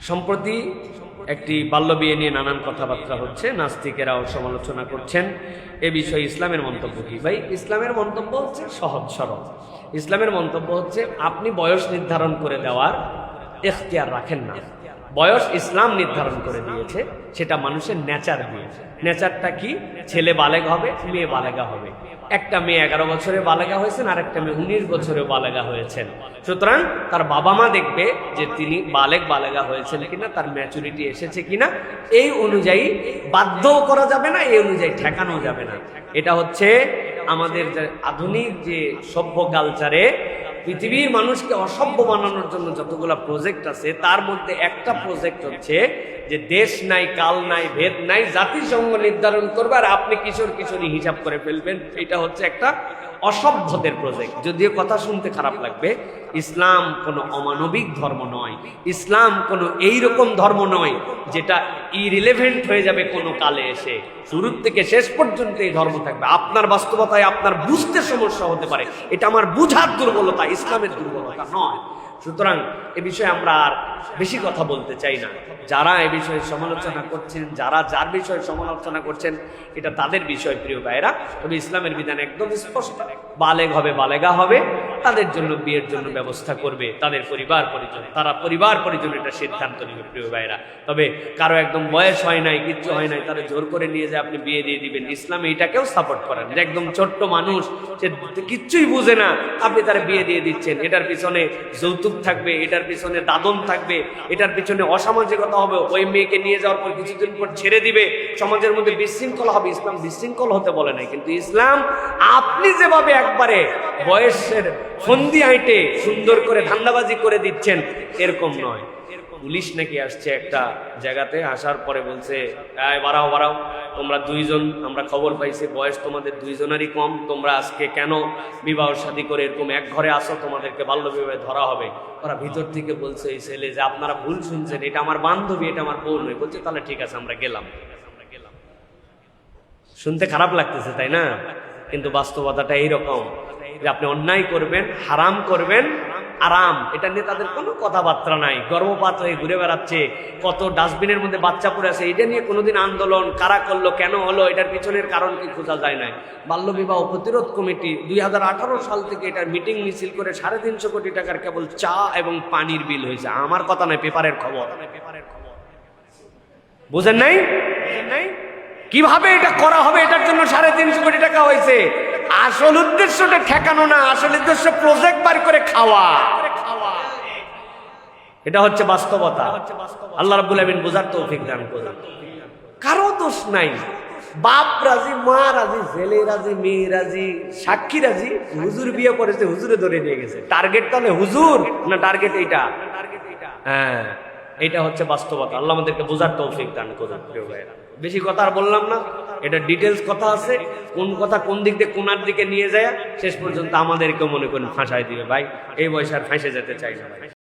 সম্প্রতি একটি বাল্য বিয়ে নিয়ে নানান কথাবার্তা হচ্ছে, নাস্তিকেরাও সমালোচনা করছেন। এ বিষয়ে ইসলামের মন্তব্য কি? ভাই, ইসলামের মন্তব্য হচ্ছে সহজ সরল। ইসলামের মন্তব্য হচ্ছে আপনি বয়স নির্ধারণ করে দেওয়ার এখতিয়ার রাখেন না। বয়স ইসলাম নির্ধারণ করে দিয়েছে, সেটা মানুষের নেচার দিয়েছে। নেচারটা কি? ছেলে বালেগ হবে, মেয়ে বালেগা হবে। একটা মেয়ে 11 বছরে বালেগা হয়েছেন, আর একটা মেয়ে 19 বছরে বালেগা হয়েছেন। সুতরাং তার বাবা মা দেখবে যে তিনি বালেগা হয়েছেন কিনা, তার ম্যাচুরিটি এসেছে কিনা। এই অনুযায়ী বাধ্যও করা যাবে না, এই অনুযায়ী ঠেকানো যাবে না। এটা হচ্ছে আমাদের যে আধুনিক যে সভ্য কালচারে পৃথিবীর মানুষকে অসভ্য বানানোর জন্য যতগুলো প্রজেক্ট আছে, তার মধ্যে একটা প্রজেক্ট হচ্ছে যে দেশ নাই, কাল নাই, ভেদ নাই, জাতিসংঘ নির্ধারণ করবে আর আপনি কিশোর কিশোরী হিসাব করে ফেলবেন। এটা হচ্ছে একটা অসভ্যদের প্রজেক্ট। যদিও কথা শুনতে খারাপ লাগবে, ইসলাম কোনো অমানবিক ধর্ম নয়। ইসলাম কোনো এইরকম ধর্ম নয় যেটা ইরিলেভেন্ট হয়ে যাবে কোনো কালে এসে। শুরু থেকে শেষ পর্যন্ত এই ধর্ম থাকবে। আপনার বাস্তবতায় আপনার বুঝতে সমস্যা হতে পারে, এটা আমার বুঝার দুর্বলতা, ইসলামের দুর্বলতা নয়। সুতরাং এ বিষয়ে আমরা আর বেশি কথা বলতে চাই না। যারা এ বিষয়ে সমালোচনা করছেন, যার বিষয়ে সমালোচনা করছেন, এটা তাদের বিষয়, প্রিয় ভাইরা। তবে ইসলামের বিধান একদম স্পষ্ট। বালেগ হবে, বালেগা হবে, তাদের জন্য বিয়ের জন্য ব্যবস্থা করবে তাদের পরিবার পরিজন। তারা পরিবার পরিজন এটা সিদ্ধান্ত নেবে, প্রিয় ভাইরা। তবে কারো একদম বয়স হয় নাই, কিচ্ছু হয় নাই, তারা জোর করে নিয়ে যে আপনি বিয়ে দিয়ে দিবেন, ইসলামে এটাকেও সাপোর্ট করেন। যে একদম ছোট্ট মানুষ, সে কিচ্ছুই বুঝে না, আপনি তারা বিয়ে দিয়ে দিচ্ছেন। এটার পিছনে যৌতুক থাকবে, এটার পিছনে দাদন থাকবে, এটার পিছনে অসামাজিকতা হবে। ওই মেয়েকে নিয়ে যাওয়ার পর কিছুদিন পর ছেড়ে দিবে, সমাজের মধ্যে বিশৃঙ্খলা হবে। ইসলাম বিশৃঙ্খল হতে বলে নাই, কিন্তু ইসলাম আপনি যেভাবে একবারে বয়সের ফন্দি আইটে সুন্দর করে ধান্দাবাজি করে দিচ্ছেন, এরকম নয়। পুলিশ নাকি আসছে একটা জায়গাতে, আসার পরে বলছে, বাড়াও বাড়াও, তোমরা দুইজন, আমরা খবর পাইছি বয়স তোমাদের দুইজনেরই কম, তোমরা আজকে কেন বিবাহ শাদী করে এরকম এক ঘরে আসো, তোমাদেরকে বাল্য বিবাহে ধরা হবে। ওরা ভিতর থেকে বলছে এই ছেলে যে আপনারা ভুল শুনছেন, এটা আমার বান্ধবী, এটা আমার বোন নয়। বলছে তাহলে ঠিক আছে, আমরা গেলাম। শুনতে খারাপ লাগতেছে, তাই না? কিন্তু বাস্তবতাটা এইরকম যে আপনি অন্যায় করবেন, হারাম করবেন, আরাম, এটা নিয়ে তাদের কোনো কথাবার্তা নাই। গর্ভপাত হয়ে ঘুরে বেড়াচ্ছে, কত ডাস্টবিনের মধ্যে বাচ্চা পড়ে আছে, এটা নিয়ে কোনোদিন আন্দোলন কারা করলো, কেন হলো, এটার পিছনের কারণ কি খোঁজা যায় না। বাল্যবিবাহ প্রতিরোধ কমিটি 2018 সাল থেকে এটার মিটিং মিছিল করে 350 কোটি টাকার কেবল চা এবং পানির বিল হয়েছে। আমার কথা নয়, পেপারের খবর। বুঝেন নাই? কিভাবে এটা করা হবে, এটার জন্য 350 কোটি টাকা হয়েছে। আসল উদ্দেশ্যটা ঠেকানো না, আসল উদ্দেশ্য প্রজেক্ট বার করে খাওয়া। এটা হচ্ছে বাস্তবতা। আল্লাহ রাব্বুল আমিন বুঝার তৌফিক দান করুন। কারো দোষ নাই। বাপ রাজি, মা রাজি, ছেলে রাজি, মেয়ে রাজি, সাক্ষী রাজি। হুজুর বিয়ে করেছে, হুজুরে ধরে নিয়ে গেছে। টার্গেট তাহলে হুজুর না টার্গেট এইটা? হ্যাঁ, এটা হচ্ছে বাস্তবতা। আল্লাহ আমাদেরকে বোঝার তৌফিক দান করুন, প্রিয় ভাইরা। বেশি কথা আর বললাম না, এটা ডিটেলস কথা আছে। কোন কথা কোন দিক দিয়ে কোনার দিকে নিয়ে যায় শেষ পর্যন্ত আমাদেরকে মনে করেন ফাঁসায় দিবে। ভাই, এই বয়সে আর ফাঁসে যেতে চাই না ভাই।